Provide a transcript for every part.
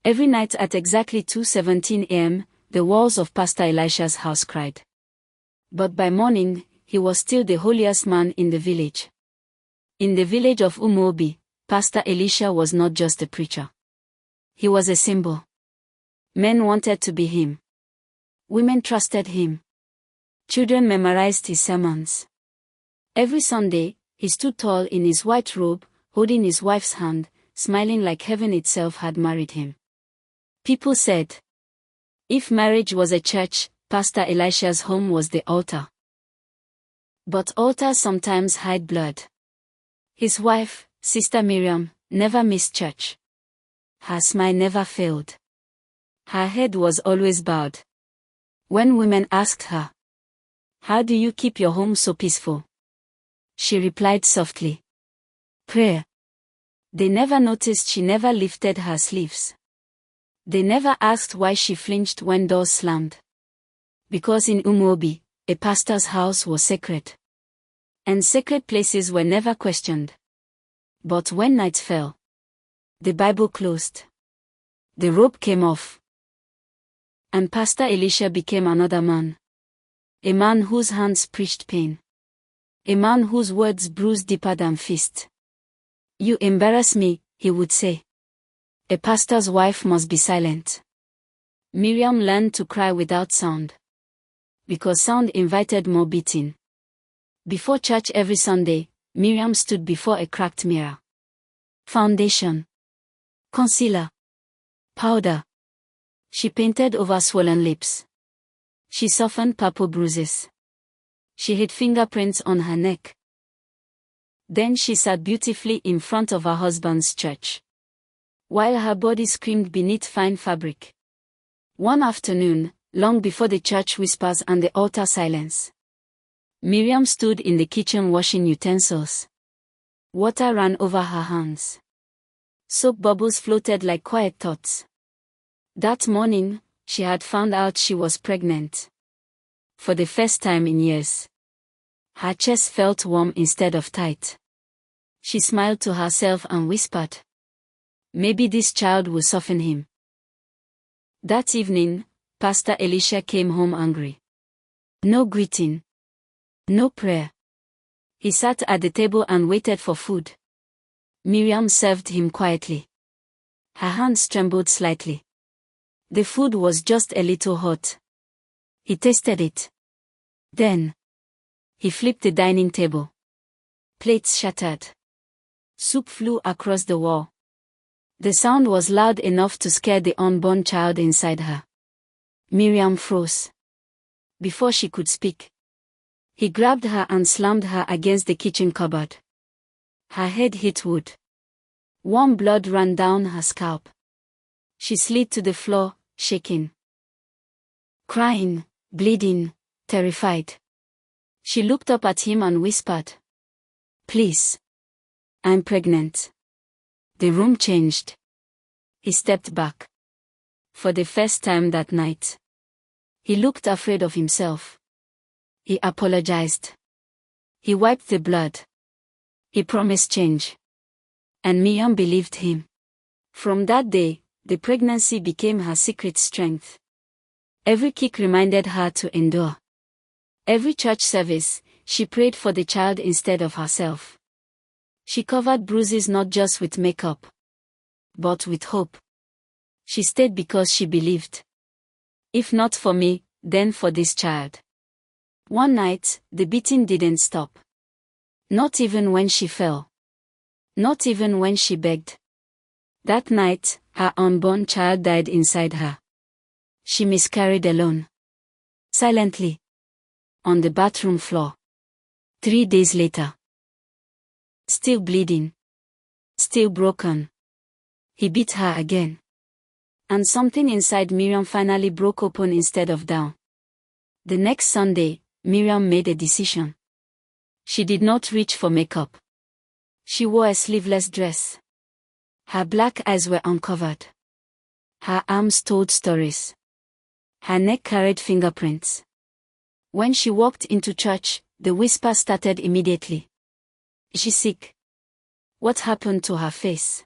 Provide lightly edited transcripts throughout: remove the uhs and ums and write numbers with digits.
Every night at exactly 2:17 a.m., the walls of Pastor Elisha's house cried. But by morning, he was still the holiest man in the village. In the village of Unholy, Pastor Elisha was not just a preacher. He was a symbol. Men wanted to be him. Women trusted him. Children memorized his sermons. Every Sunday, he stood tall in his white robe, holding his wife's hand, smiling like heaven itself had married him. People said, if marriage was a church, Pastor Elisha's home was the altar. But altars sometimes hide blood. His wife, Sister Miriam, never missed church. Her smile never failed. Her head was always bowed. When women asked her, how do you keep your home so peaceful? She replied softly, prayer. They never noticed she never lifted her sleeves. They never asked why she flinched when doors slammed. Because in Unholy, a pastor's house was sacred. And sacred places were never questioned. But when night fell, the Bible closed. The robe came off. And Pastor Elisha became another man. A man whose hands preached pain. A man whose words bruised deeper than fists. You embarrass me, he would say. A pastor's wife must be silent. Miriam learned to cry without sound. Because sound invited more beating. Before church every Sunday, Miriam stood before a cracked mirror. Foundation. Concealer. Powder. She painted over swollen lips. She softened purple bruises. She hid fingerprints on her neck. Then she sat beautifully in front of her husband's church, while her body screamed beneath fine fabric. One afternoon, long before the church whispers and the altar silence, Miriam stood in the kitchen washing utensils. Water ran over her hands. Soap bubbles floated like quiet thoughts. That morning, she had found out she was pregnant. For the first time in years. Her chest felt warm instead of tight. She smiled to herself and whispered, maybe this child will soften him. That evening, Pastor Elisha came home angry. No greeting. No prayer. He sat at the table and waited for food. Miriam served him quietly. Her hands trembled slightly. The food was just a little hot. He tasted it. Then, he flipped the dining table. Plates shattered. Soup flew across the wall. The sound was loud enough to scare the unborn child inside her. Miriam froze. Before she could speak, he grabbed her and slammed her against the kitchen cupboard. Her head hit wood. Warm blood ran down her scalp. She slid to the floor, shaking. Crying, bleeding, terrified. She looked up at him and whispered, please. I'm pregnant. The room changed. He stepped back. For the first time that night, he looked afraid of himself. He apologized. He wiped the blood. He promised change. And Miriam believed him. From that day, the pregnancy became her secret strength. Every kick reminded her to endure. Every church service, she prayed for the child instead of herself. She covered bruises not just with makeup, but with hope. She stayed because she believed. If not for me, then for this child. One night, the beating didn't stop. Not even when she fell. Not even when she begged. That night, her unborn child died inside her. She miscarried alone. Silently. On the bathroom floor. 3 days later. Still bleeding. Still broken. He beat her again. And something inside Miriam finally broke open instead of down. The next Sunday, Miriam made a decision. She did not reach for makeup. She wore a sleeveless dress. Her black eyes were uncovered. Her arms told stories. Her neck carried fingerprints. When she walked into church, the whisper started immediately. Is she sick? What happened to her face?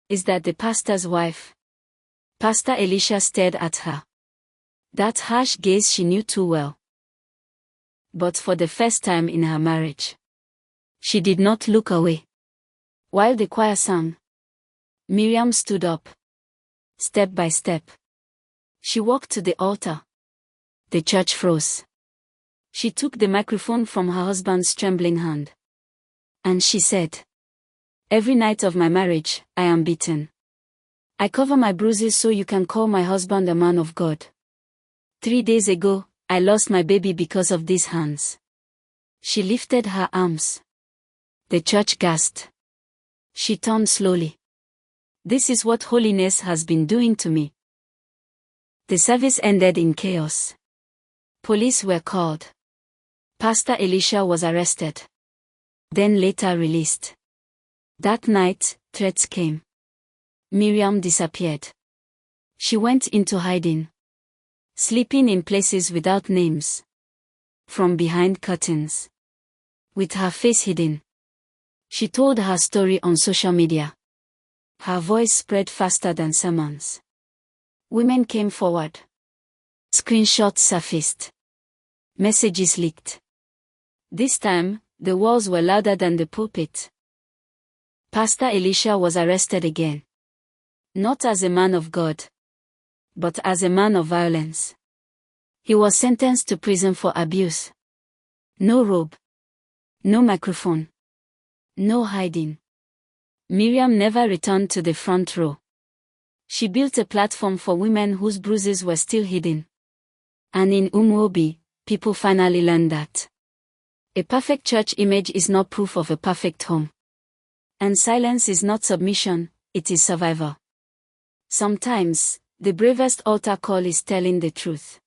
Is that the pastor's wife? Pastor Elisha stared at her. That harsh gaze she knew too well. But for the first time in her marriage, she did not look away. While the choir sang, Miriam stood up. Step by step, she walked to the altar. The church froze. She took the microphone from her husband's trembling hand. And she said, "Every night of my marriage, I am beaten. I cover my bruises so you can call my husband a man of God. 3 days ago, I lost my baby because of these hands." She lifted her arms. The church gasped. She turned slowly. "This is what holiness has been doing to me." The service ended in chaos. Police were called. Pastor Elisha was arrested. Then later released. That night, threats came. Miriam disappeared. She went into hiding, sleeping in places without names, from behind curtains, with her face hidden. She told her story on social media. Her voice spread faster than sermons. Women came forward. Screenshots surfaced. Messages leaked. This time, the walls were louder than the pulpit. Pastor Elisha was arrested again. Not as a man of God, but as a man of violence. He was sentenced to prison for abuse. No robe. No microphone. No hiding. Miriam never returned to the front row. She built a platform for women whose bruises were still hidden. And in Unholy, people finally learned that a perfect church image is not proof of a perfect home. And silence is not submission, it is survival. Sometimes, the bravest altar call is telling the truth.